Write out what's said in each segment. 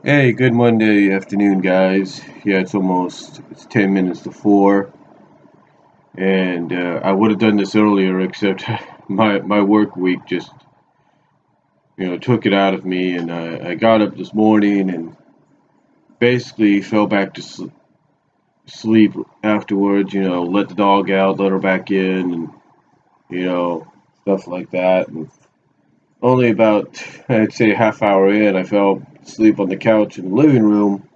Hey, good Monday afternoon, guys. Yeah, it's 10 minutes to 4, and I would have done this earlier, except my work week just took it out of me, and I got up this morning and basically fell back to sleep afterwards. Let the dog out, let her back in, and you know stuff like that. And only about I'd say a half hour in, I fell asleep on the couch in the living room,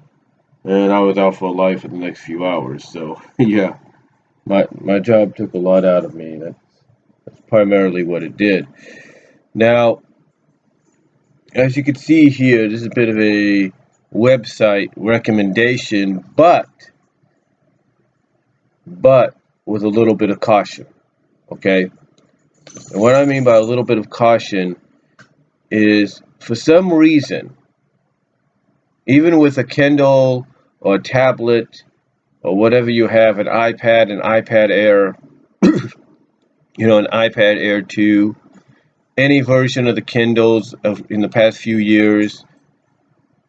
and I was out for life for the next few hours. So yeah. My job took a lot out of me. That's primarily what it did. Now, as you can see here, this is a bit of a website recommendation, but with a little bit of caution. Okay, and what I mean by a little bit of caution is, for some reason, even with a Kindle or a tablet or whatever you have, an iPad Air, an iPad Air 2, any version of the Kindles in the past few years,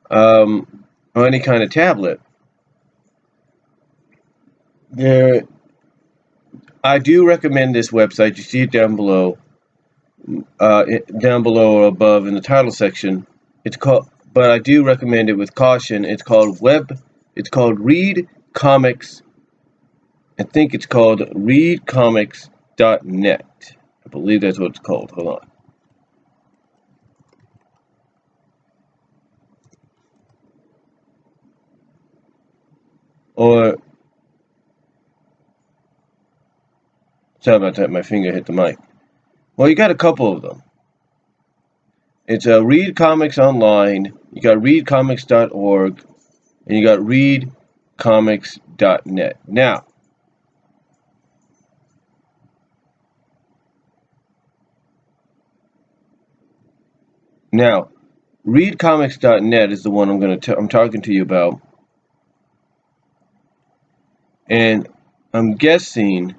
or any kind of tablet. There, I do recommend this website. You see it down below or above in the title section. But I do recommend it with caution. It's called Read Comics. I think it's called readcomics.net. I believe that's what it's called. Hold on. Or, sorry about that, my finger hit the mic. Well, you got a couple of them. It's Read Comics Online, you got readcomics.org, and you got readcomics.net. Now, readcomics.net is the one I'm talking to you about, and I'm guessing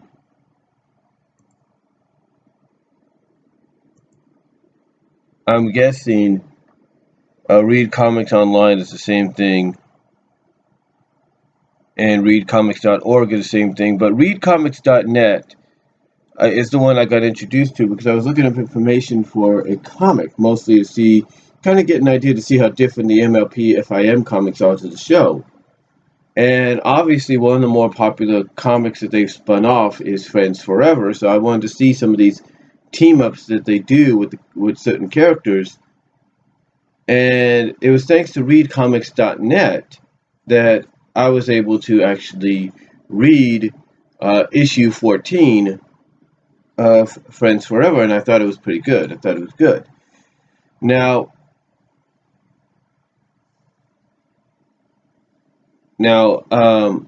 Read Comics Online is the same thing, and readcomics.org is the same thing, but readcomics.net is the one I got introduced to because I was looking up information for a comic, mostly to kind of get an idea to see how different the MLP FIM comics are to the show. And obviously, one of the more popular comics that they've spun off is Friends Forever. So I wanted to see some of these team ups that they do with certain characters. And it was thanks to readcomics.net that I was able to actually read issue 14 of Friends Forever, and I thought it was pretty good. I thought it was good. Now, what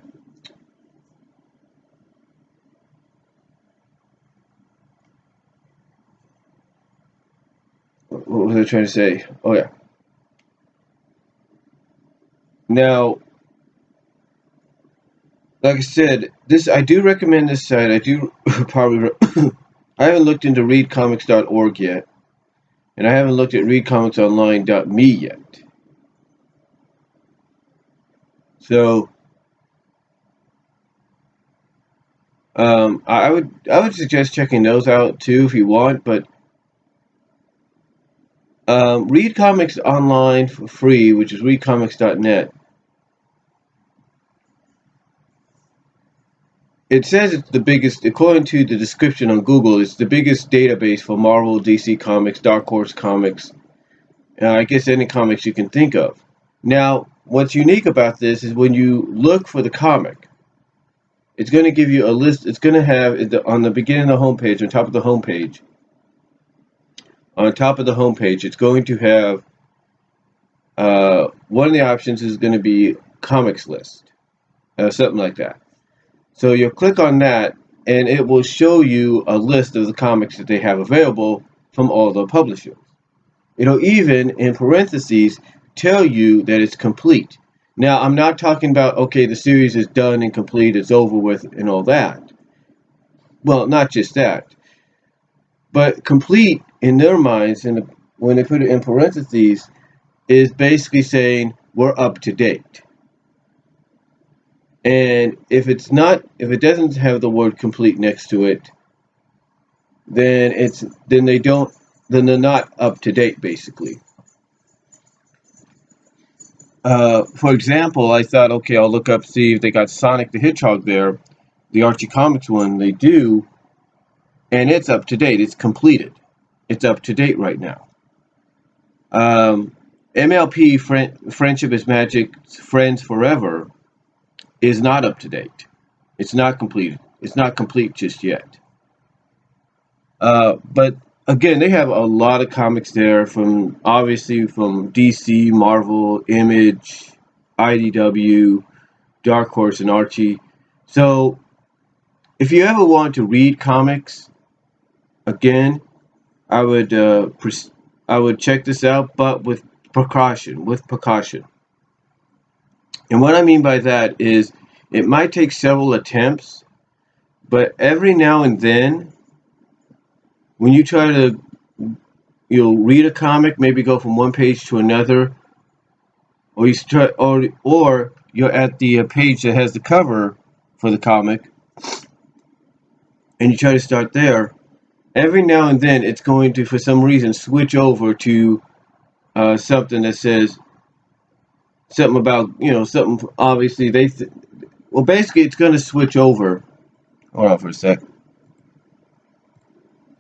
was I trying to say? Oh yeah. Now, like I said, I do recommend this site. I do probably. I haven't looked into readcomics.org yet, and I haven't looked at readcomicsonline.me yet. So, I would suggest checking those out too if you want. But read comics online for free, which is readcomics.net. It says it's the biggest, according to the description on Google, it's the biggest database for Marvel, DC Comics, Dark Horse Comics, I guess any comics you can think of. Now, what's unique about this is when you look for the comic, it's going to give you a list. It's going to have on the beginning of the homepage, on top of the homepage, it's going to have one of the options is going to be comics list, something like that. So you'll click on that, and it will show you a list of the comics that they have available from all the publishers. It'll even, in parentheses, tell you that it's complete. Now, I'm not talking about, okay, the series is done and complete, it's over with, and all that. Well, not just that. But complete, in their minds, when they put it in parentheses, is basically saying we're up to date. And if it doesn't have the word complete next to it, then they're not up to date, basically. For example, I thought, okay, I'll look up, see if they got Sonic the Hedgehog there, the Archie Comics one. They do, and it's up to date. It's completed. It's up to date right now. MLP Friendship is Magic Friends Forever is not up to date. It's not completed. It's not complete just yet. But again, they have a lot of comics there from DC, Marvel, Image, IDW, Dark Horse, and Archie. So if you ever want to read comics, again, I would check this out, but with precaution. And what I mean by that is it might take several attempts, but every now and then, when you try to read a comic, maybe go from one page to another, or you're at the page that has the cover for the comic, and you try to start there. Every now and then, it's going to, for some reason, switch over to something that says something about, something. Obviously, basically, it's going to switch over. Hold on for a sec.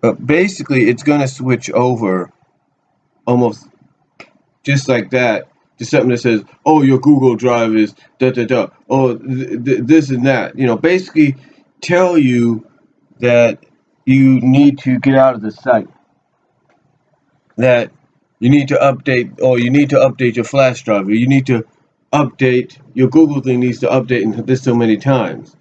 But basically, it's going to switch over almost just like that to something that says, "Oh, your Google Drive is da da da." Oh, this and that. Basically, tell you that you need to get out of the site. That you need to update, or you need to update your flash drive, or you need to update your Google thing needs to update this so many times.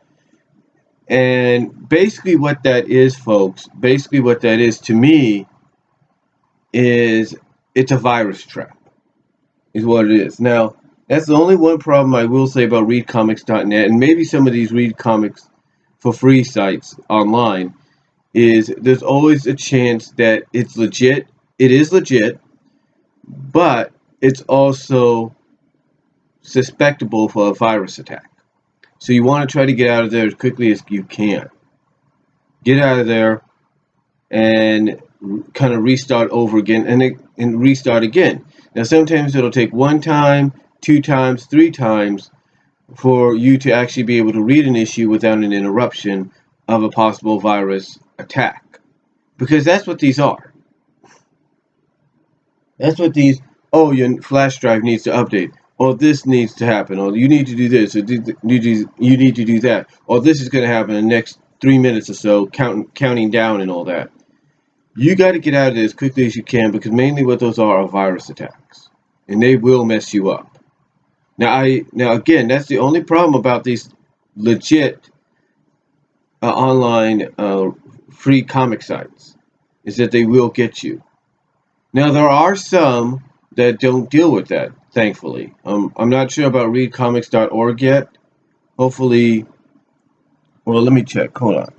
And basically what that is, folks, to me is it's a virus trap, is what it is. Now, that's the only one problem I will say about readcomics.net, and maybe some of these read comics for free sites online, is there's always a chance that it's legit. It is legit, but it's also susceptible for a virus attack. So you want to try to get out of there as quickly as you can. Get out of there and kind of restart over again and restart again. Now, sometimes it'll take one time, 2 times, 3 times for you to actually be able to read an issue without an interruption of a possible virus attack. Because that's what these are. That's what these, oh, your flash drive needs to update, or this needs to happen, or you need to do this, or you need to do that, or this is going to happen in the next 3 minutes or so, counting down and all that. You got to get out of it as quickly as you can, because mainly what those are virus attacks, and they will mess you up. Now again, that's the only problem about these legit online free comic sites, is that they will get you. Now, there are some that don't deal with that, thankfully. I'm not sure about readcomics.org yet. Hopefully, well, let me check. Hold on.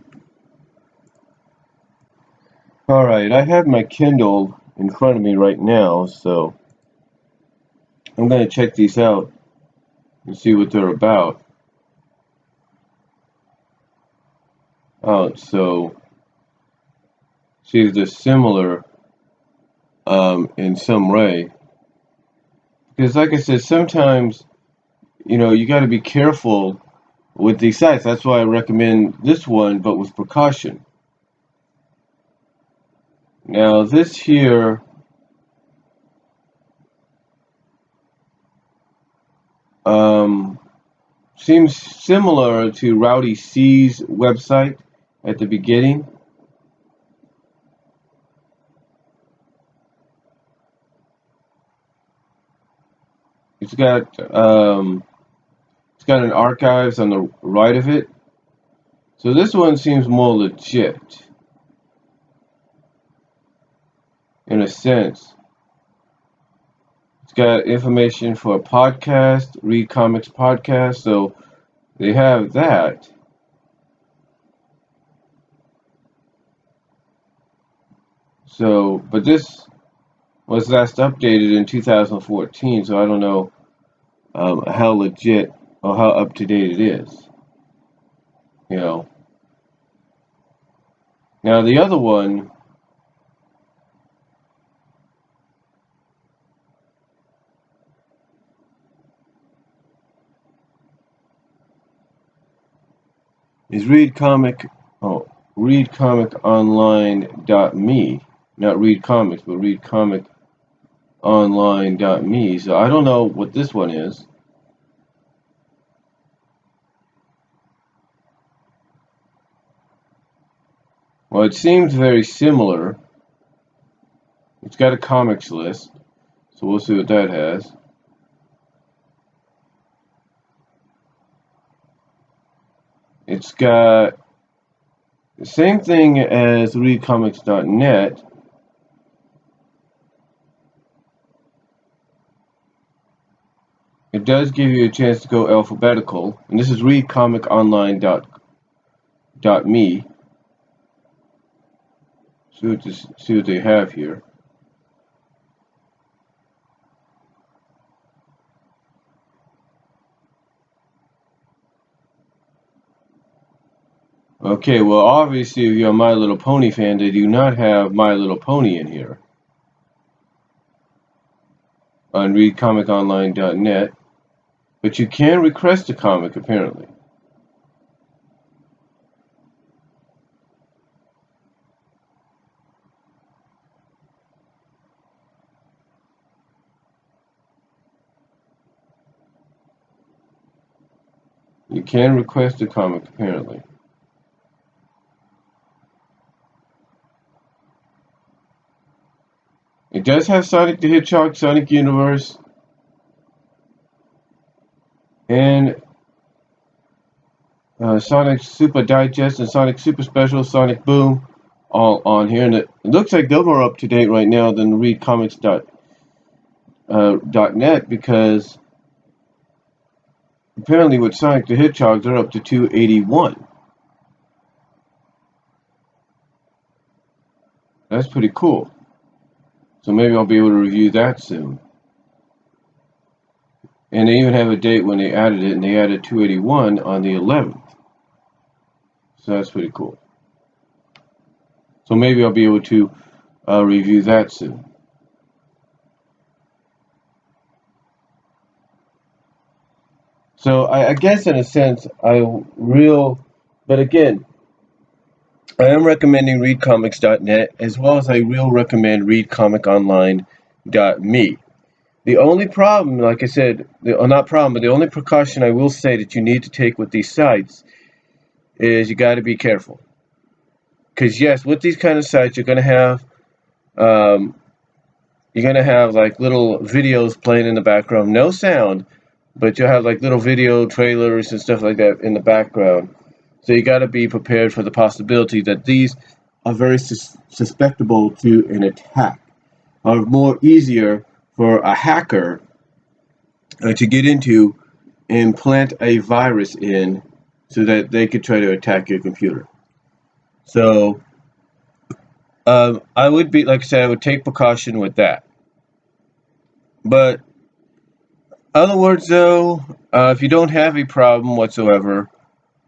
All right, I have my Kindle in front of me right now, so I'm going to check these out and see what they're about. Oh, so see if they're similar in some way. Because like I said, sometimes, you got to be careful with these sites. That's why I recommend this one, but with precaution. Now, this here, seems similar to Rowdy C's website at the beginning. It's got an archives on the right of it. So this one seems more legit, in a sense. It's got information for a podcast, Read Comics Podcast, so they have that. So, but this was last updated in 2014, so I don't know how legit or how up to date it is. You know. Now the other one is readcomiconline.me. Not read comics, but readcomiconline.me. So I don't know what this one is. Well, it seems very similar. It's got a comics list, so we'll see what that has. It's got the same thing as readcomics.net. It does give you a chance to go alphabetical, and this is readcomiconline.me. See what they have here. Okay, well, obviously, if you're a My Little Pony fan, they do not have My Little Pony in here on readcomiconline.net, but you can request a comic, apparently. You can request a comic, apparently. It does have Sonic the Hedgehog, Sonic Universe, and Sonic Super Digest and Sonic Super Special, Sonic Boom, all on here. And it looks like they're more up to date right now than readcomics.net because apparently with Sonic the Hedgehog, they're up to 281. That's pretty cool. So maybe I'll be able to review that soon. And they even have a date when they added it, and they added 281 on the 11th. So that's pretty cool. So maybe I'll be able to review that soon. So I guess in a sense, but again, I am recommending readcomics.net as well as I will recommend readcomiconline.me. The only problem, like I said, not problem, but the only precaution I will say that you need to take with these sites is you got to be careful. Because yes, with these kind of sites, you're going to have like little videos playing in the background, no sound, but you'll have like little video trailers and stuff like that in the background. So you got to be prepared for the possibility that these are very susceptible to an attack, are more easier for a hacker to get into and plant a virus in so that they could try to attack your computer. So I would be, like I said, I would take precaution with that. But other words, though, if you don't have a problem whatsoever,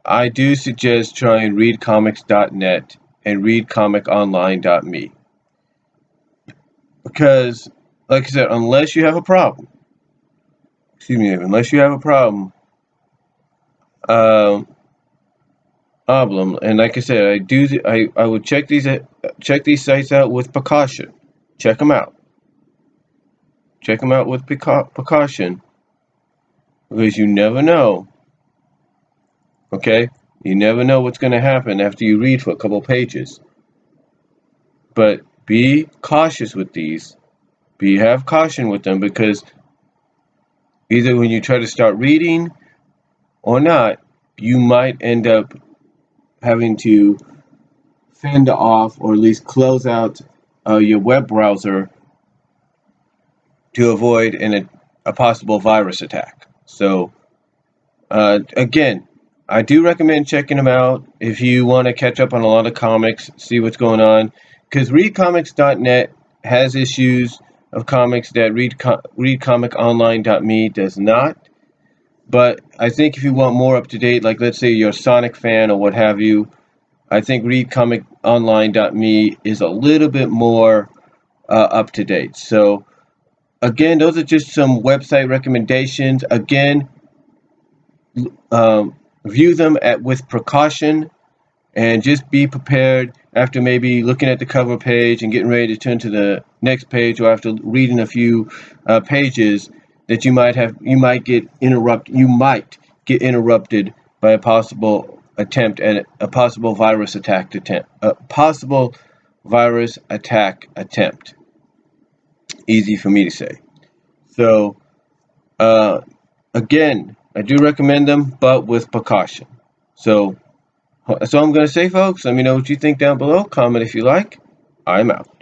I do suggest trying readcomics.net and readcomiconline.me. Because, like I said, unless you have a problem, and like I said, I would check these sites out with precaution. Check them out. Check them out with precaution, because you never know. Okay, you never know what's going to happen after you read for a couple pages. But be cautious with these. Have caution with them, because either when you try to start reading or not, you might end up having to fend off or at least close out your web browser to avoid a possible virus attack. So again, I do recommend checking them out if you want to catch up on a lot of comics, see what's going on, because readcomics.net has issues of comics that readcomiconline.me does not. But I think if you want more up to date, like let's say you're a Sonic fan or what have you, I think readcomiconline.me is a little bit more up to date. So again, those are just some website recommendations. Again, view them with precaution, and just be prepared after maybe looking at the cover page and getting ready to turn to the next page, or after reading a few pages, that you might get interrupted by a possible attempt at a possible virus attack attempt. Easy for me to say. So uh, again, I do recommend them, but with precaution. So that's all I'm going to say, folks. Let me know what you think down below. Comment if you like. I'm out.